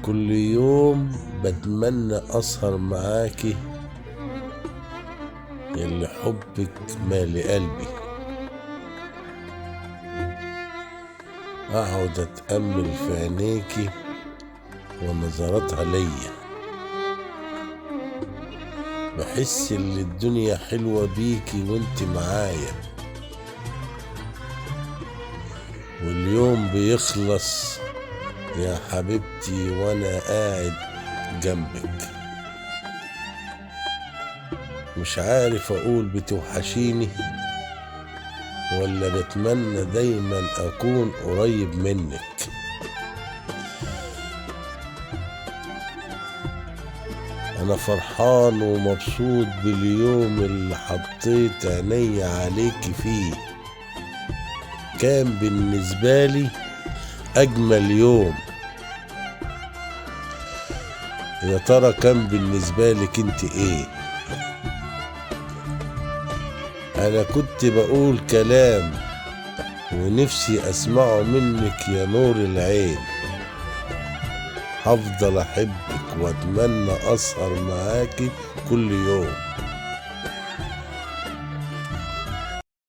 كل يوم بتمنى أسهر معاكي يلي حبك مالي قلبي، أقعد أتأمل في عينيكي ونظراتها ليا، بحس إن الدنيا حلوة بيكي وانت معايا، واليوم بيخلص يا حبيبتي وانا قاعد جنبك. مش عارف اقول بتوحشيني ولا بتمنى دايما اكون قريب منك. انا فرحان ومبسوط باليوم اللي حطيت عيني عليكي فيه، كان بالنسبة لي اجمل يوم. يا ترى كان بالنسبة لك انت ايه؟ انا كنت بقول كلام ونفسي اسمعه منك يا نور العين، هفضل احبك واتمنى اسهر معاكي كل يوم.